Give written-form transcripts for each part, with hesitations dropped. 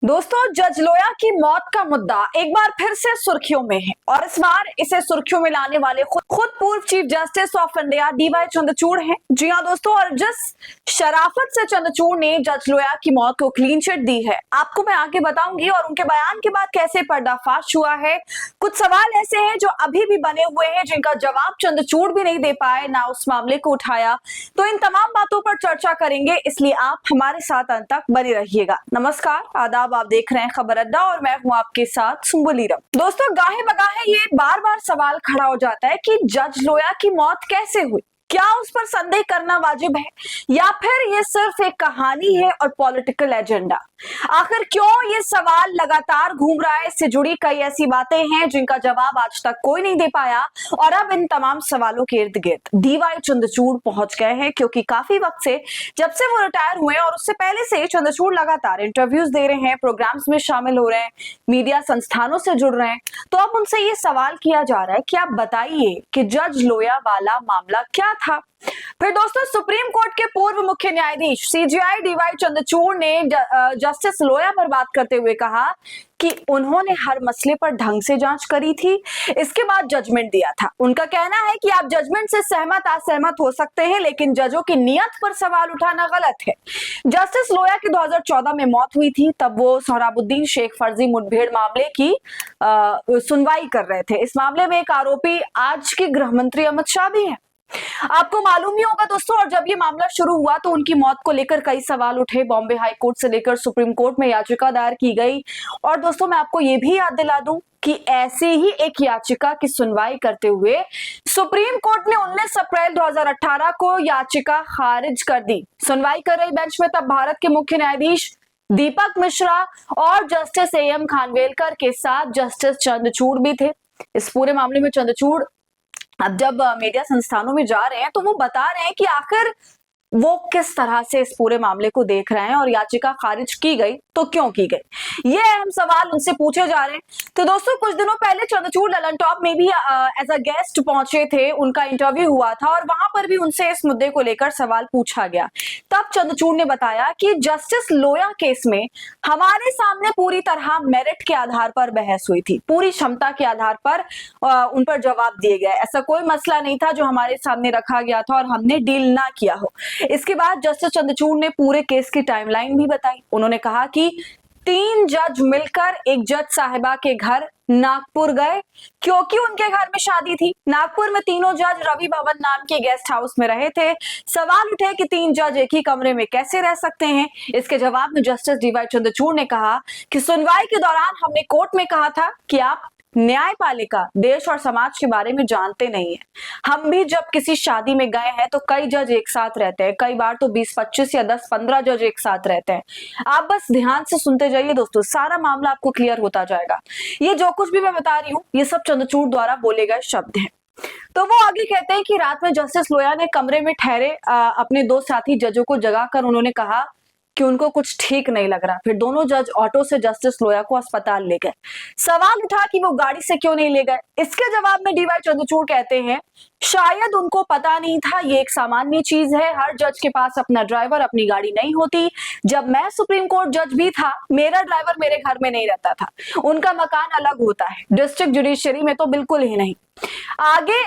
दोस्तों, जज लोया की मौत का मुद्दा एक बार फिर से सुर्खियों में है और इस बार इसे सुर्खियों में लाने वाले खुद पूर्व chief justice of India DY Chandrachud हैं। जी हां दोस्तों, और जिस शराफत से चंद्रचूड़ ने जज लोया की मौत को क्लीन चिट दी है, आपको मैं आगे बताऊंगी और उनके बयान के बाद कैसे पर्दाफाश हुआ है। कुछ सवाल ऐसे हैं जो अभी भी बने हुए हैं, जिनका जवाब चंद्रचूड़ भी नहीं दे पाए, ना उस मामले को उठाया। तो इन तमाम बातों पर चर्चा करेंगे, इसलिए आप हमारे साथ अंत तक बने रहिएगा। नमस्कार, आदाब, आप देख रहे हैं खबर अड्डा और मैं हूं आपके साथ सुंबुलीरम। दोस्तों, गाहे बगाहे ये बार बार सवाल खड़ा हो जाता है कि जज लोया की मौत कैसे हुई। क्या उस पर संदेह करना वाजिब है या फिर ये सिर्फ एक कहानी है और पॉलिटिकल एजेंडा। आखिर क्यों ये सवाल लगातार घूम रहा है, इससे जुड़ी कई ऐसी बातें हैं जिनका जवाब आज तक कोई नहीं दे पाया और अब इन तमाम सवालों के इर्द गिर्द डीवाई चंद्रचूड़ पहुंच गए हैं, क्योंकि काफी वक्त से, जब से वो रिटायर हुए और उससे पहले से चंद्रचूड़ लगातार इंटरव्यूज दे रहे हैं, प्रोग्राम्स में शामिल हो रहे हैं, मीडिया संस्थानों से जुड़ रहे हैं। तो अब उनसे ये सवाल किया जा रहा है कि आप बताइए कि जज लोया वाला मामला क्या था। फिर दोस्तों, सुप्रीम कोर्ट के पूर्व मुख्य न्यायाधीश सीजेआई डीवाई चंद्रचूड़ ने जस्टिस लोया पर बात करते हुए कहा कि उन्होंने हर मसले पर ढंग से जांच करी थी, इसके बाद जजमेंट दिया था। उनका कहना है कि आप जजमेंट से सहमत असहमत हो सकते हैं, लेकिन जजों की नियत पर सवाल उठाना गलत है। जस्टिस लोया की 2014 में मौत हुई थी, तब वो सोहराबुद्दीन शेख फर्जी मुठभेड़ मामले की सुनवाई कर रहे थे। इस मामले में एक आरोपी आज के गृह मंत्री अमित शाह भी है। आपको मालूम ही होगा दोस्तों, और जब ये मामला शुरू हुआ तो उनकी मौत को लेकर कई सवाल उठे। बॉम्बे हाई कोर्ट से लेकर सुप्रीम कोर्ट में याचिका दायर की गई और दोस्तों, मैं आपको ये भी याद दिला दूं कि ऐसे ही एक याचिका की सुनवाई करते हुए सुप्रीम कोर्ट ने 19 अप्रैल 2018 को याचिका खारिज कर दी। सुनवाई कर रही बेंच में तब भारत के मुख्य न्यायाधीश दीपक मिश्रा और जस्टिस एएम खानवेलकर के साथ जस्टिस चंद्रचूड़ भी थे। इस पूरे मामले में चंद्रचूड़ अब जब मीडिया संस्थानों में जा रहे हैं तो वो बता रहे हैं कि आखिर वो किस तरह से इस पूरे मामले को देख रहे हैं और याचिका खारिज की गई तो क्यों की गई, ये अहम सवाल उनसे पूछे जा रहे हैं। तो दोस्तों, कुछ दिनों पहले चंद्रचूड़ ललन टॉप में भी एज अ गेस्ट पहुंचे थे, उनका इंटरव्यू हुआ था और वहां पर भी उनसे इस मुद्दे को लेकर सवाल पूछा गया। तब चंद्रचूड़ ने बताया कि जस्टिस लोया केस में हमारे सामने पूरी तरह मेरिट के आधार पर बहस हुई थी, पूरी क्षमता के आधार पर उन पर जवाब दिए गए। ऐसा कोई मसला नहीं था जो हमारे सामने रखा गया था और हमने डील ना किया हो। इसके बाद जस्टिस चंद्रचूड़ ने पूरे केस की टाइमलाइन भी बताई। उन्होंने कहा कि 3 जज मिलकर एक जज साहिबा के घर नागपुर गए, क्योंकि उनके घर में शादी थी। नागपुर में तीनों जज रवि भवन नाम के गेस्ट हाउस में रहे थे। सवाल उठे कि 3 जज एक ही कमरे में कैसे रह सकते हैं। इसके जवाब में जस्टिस डीवाई चंद्रचूड़ ने कहा कि सुनवाई के दौरान हमने कोर्ट में कहा था कि आप न्यायपालिका, देश और समाज के बारे में जानते नहीं है। हम भी जब किसी शादी में गए हैं तो कई जज एक साथ रहते हैं, कई बार तो 20-25 या 10-15 जज एक साथ रहते हैं। आप बस ध्यान से सुनते जाइए दोस्तों, सारा मामला आपको क्लियर होता जाएगा। ये जो कुछ भी मैं बता रही हूँ, ये सब चंद्रचूड़ द्वारा बोले गए शब्द हैं। तो वो आगे कहते हैं कि रात में जस्टिस लोया ने कमरे में ठहरे अपने 2 साथी जजों को जगाकर उन्होंने कहा कि उनको कुछ ठीक नहीं लग रहा। फिर दोनों जज ऑटो से जस्टिस लोया को अस्पताल ले गए। सवाल उठा कि वो गाड़ी से क्यों नहीं ले गए। इसके जवाब में डीवाई चंद्रचूड़ कहते हैं, शायद उनको पता नहीं था, ये एक सामान्य चीज है, हर जज के पास अपना ड्राइवर, अपनी गाड़ी नहीं होती। जब मैं सुप्रीम कोर्ट जज भी था, मेरा ड्राइवर मेरे घर में नहीं रहता था, उनका मकान अलग होता है, डिस्ट्रिक्ट जुडिशरी में तो बिल्कुल ही नहीं। आगे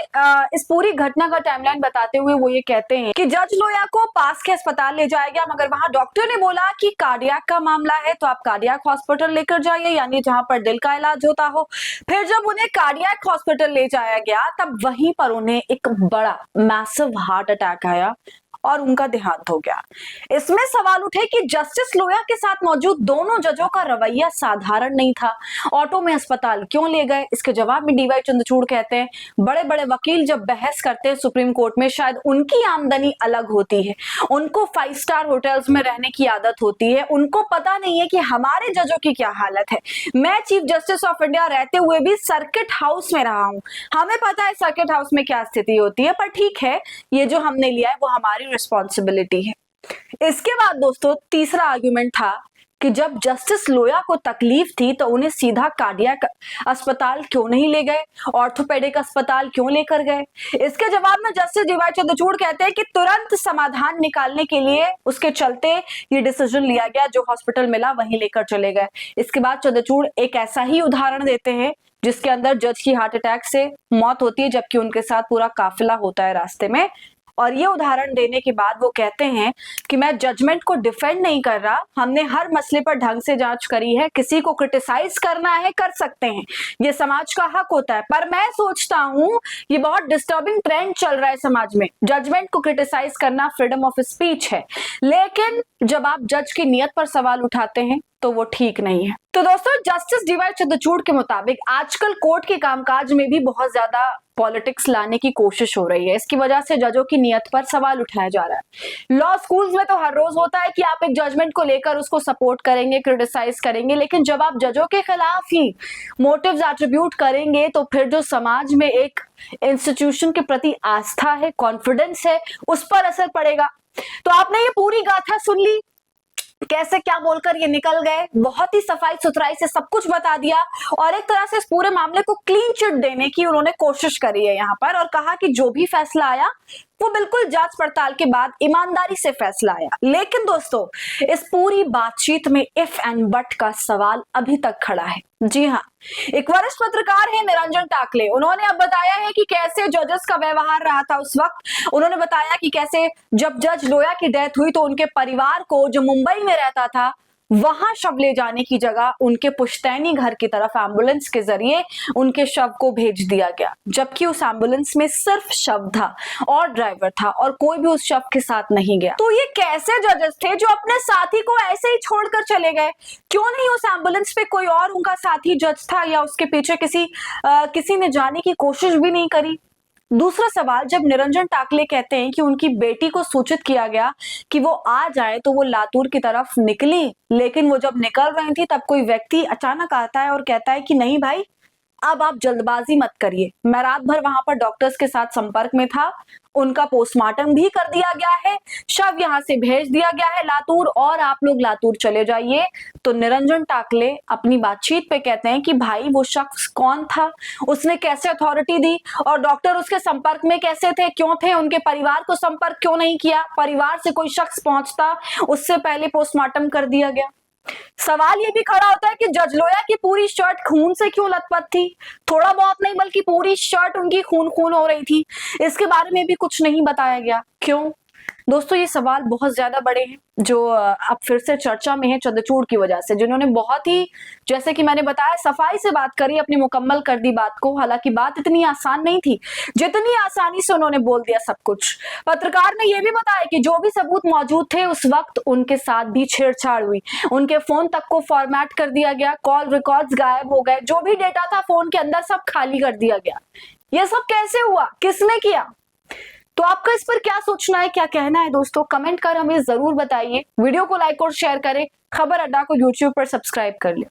इस पूरी घटना का टाइमलाइन बताते हुए वो ये कहते हैं कि जज लोया को पास के अस्पताल ले जाया गया, मगर वहां डॉक्टर ने बोला कि कार्डियक का मामला है तो आप कार्डियक हॉस्पिटल लेकर जाइए, यानी जहां पर दिल का इलाज होता हो। फिर जब उन्हें कार्डियक हॉस्पिटल ले जाया गया तब वहीं पर उन्हें एक बड़ा मैसिव हार्ट अटैक आया और उनका देहांत हो गया। इसमें सवाल उठे कि जस्टिस लोया के साथ मौजूद दोनों जजों का रवैया साधारण नहीं था, ऑटो में अस्पताल क्यों ले गए। इसके जवाब में डीवाई चंद्रचूड़ कहते हैं, बड़े बड़े वकील जब बहस करते हैं सुप्रीम कोर्ट में, शायद उनकी आमदनी अलग होती है, उनको 5 स्टार होटल्स में रहने की आदत होती है, उनको पता नहीं है कि हमारे जजों की क्या हालत है। मैं चीफ जस्टिस ऑफ इंडिया रहते हुए भी सर्किट हाउस में रहा हूं, हमें पता है सर्किट हाउस में क्या स्थिति होती है, पर ठीक है, ये जो हमने लिया है वो हमारी रिस्पॉन्सिबिलिटी है। इसके बाद दोस्तों, तीसरा आर्गुमेंट था कि जब जस्टिस लोया को तकलीफ थी तो उन्हें सीधा कार्डियक अस्पताल क्यों नहीं ले गए, ऑर्थोपेडिक अस्पताल क्यों लेकर गए। इसके जवाब में जस्टिस डीवाई चंद्रचूड़ कहते हैं कि तुरंत समाधान निकालने के लिए उसके चलते ये डिसीजन लिया गया, जो हॉस्पिटल मिला वहीं लेकर चले गए। इसके बाद चंद्रचूड़ एक ऐसा ही उदाहरण देते हैं जिसके अंदर जज की हार्ट अटैक से मौत होती है, जबकि उनके साथ पूरा काफिला होता है रास्ते में। और ये उदाहरण देने के बाद वो कहते हैं कि मैं जजमेंट को डिफेंड नहीं कर रहा, हमने हर मसले पर ढंग से जांच करी है, किसी को क्रिटिसाइज करना है कर सकते हैं, ये समाज का हक होता है। पर मैं सोचता हूं ये बहुत डिस्टर्बिंग ट्रेंड चल रहा है समाज में, जजमेंट को क्रिटिसाइज करना फ्रीडम ऑफ स्पीच है, लेकिन जब आप जज की नियत पर सवाल उठाते हैं तो वो ठीक नहीं है। तो दोस्तों, जस्टिस डीवाई चंद्रचूड़ के मुताबिक आजकल कोर्ट के कामकाज में भी बहुत ज्यादा पॉलिटिक्स लाने की कोशिश हो रही है। इसकी वजह से जजों की नियत पर सवाल उठाया जा रहा है। लॉ स्कूल्स में तो हर रोज होता है कि आप एक जजमेंट को लेकर उसको सपोर्ट करेंगे, क्रिटिसाइज करेंगे, लेकिन जब आप जजों के खिलाफ ही मोटिव्स एट्रीब्यूट करेंगे तो फिर जो समाज में एक इंस्टीट्यूशन के प्रति आस्था है, कॉन्फिडेंस है, उस पर असर पड़ेगा। तो आपने ये पूरी गाथा सुन ली, कैसे क्या बोलकर ये निकल गए, बहुत ही सफाई सुथराई से सब कुछ बता दिया और एक तरह से इस पूरे मामले को क्लीन चिट देने की उन्होंने कोशिश करी है यहाँ पर, और कहा कि जो भी फैसला आया वो बिल्कुल जांच पड़ताल के बाद ईमानदारी से फैसला आया। लेकिन दोस्तों, इस पूरी बातचीत में इफ एंड बट का सवाल अभी तक खड़ा है। जी हाँ, एक वरिष्ठ पत्रकार है निरंजन टाकले, उन्होंने अब बताया है कि कैसे जजेस का व्यवहार रहा था उस वक्त। उन्होंने बताया कि कैसे जब जज लोया की डेथ हुई तो उनके परिवार को, जो मुंबई में रहता था, वहां शव ले जाने की जगह उनके पुश्तैनी घर की तरफ एम्बुलेंस के जरिए उनके शव को भेज दिया गया, जबकि उस एम्बुलेंस में सिर्फ शव था और ड्राइवर था और कोई भी उस शव के साथ नहीं गया। तो ये कैसे जजेस थे जो अपने साथी को ऐसे ही छोड़कर चले गए? क्यों नहीं उस एम्बुलेंस पे कोई और उनका साथी जज था या उसके पीछे किसी ने जाने की कोशिश भी नहीं करी? दूसरा सवाल, जब निरंजन टाकले कहते हैं कि उनकी बेटी को सूचित किया गया कि वो आ जाए तो वो लातूर की तरफ निकली, लेकिन वो जब निकल रही थी तब कोई व्यक्ति अचानक आता है और कहता है कि नहीं भाई, अब आप जल्दबाजी मत करिए, मैं रात भर वहां पर डॉक्टर्स के साथ संपर्क में था, उनका पोस्टमार्टम भी कर दिया गया है, शव यहां से भेज दिया गया है लातूर और आप लोग लातूर चले जाइए। तो निरंजन टाकले अपनी बातचीत पे कहते हैं कि भाई वो शख्स कौन था, उसने कैसे अथॉरिटी दी और डॉक्टर उसके संपर्क में कैसे थे, क्यों थे, उनके परिवार को संपर्क क्यों नहीं किया, परिवार से कोई शख्स पहुंचता उससे पहले पोस्टमार्टम कर दिया गया। सवाल ये भी खड़ा होता है कि जज लोया की पूरी शर्ट खून से क्यों लथपथ थी? थोड़ा बहुत नहीं बल्कि पूरी शर्ट उनकी खून खून हो रही थी, इसके बारे में भी कुछ नहीं बताया गया। क्यों? दोस्तों, ये सवाल बहुत ज्यादा बड़े हैं जो अब फिर से चर्चा में है चंद्रचूड़ की वजह से, जिन्होंने बहुत ही, जैसे कि मैंने बताया, सफाई से बात करी, अपनी मुकम्मल कर दी बात को। हालांकि बात इतनी आसान नहीं थी जितनी आसानी से उन्होंने बोल दिया सब कुछ। पत्रकार ने यह भी बताया कि जो भी सबूत मौजूद थे उस वक्त उनके साथ भी छेड़छाड़ हुई, उनके फोन तक को फॉर्मेट कर दिया गया, कॉल रिकॉर्ड्स गायब हो गए, जो भी डेटा था फोन के अंदर सब खाली कर दिया गया। यह सब कैसे हुआ, किसने किया? तो आपका इस पर क्या सोचना है, क्या कहना है दोस्तों? कमेंट कर हमें जरूर बताइए। वीडियो को लाइक और शेयर करें। खबर अड्डा को यूट्यूब पर सब्सक्राइब कर ले।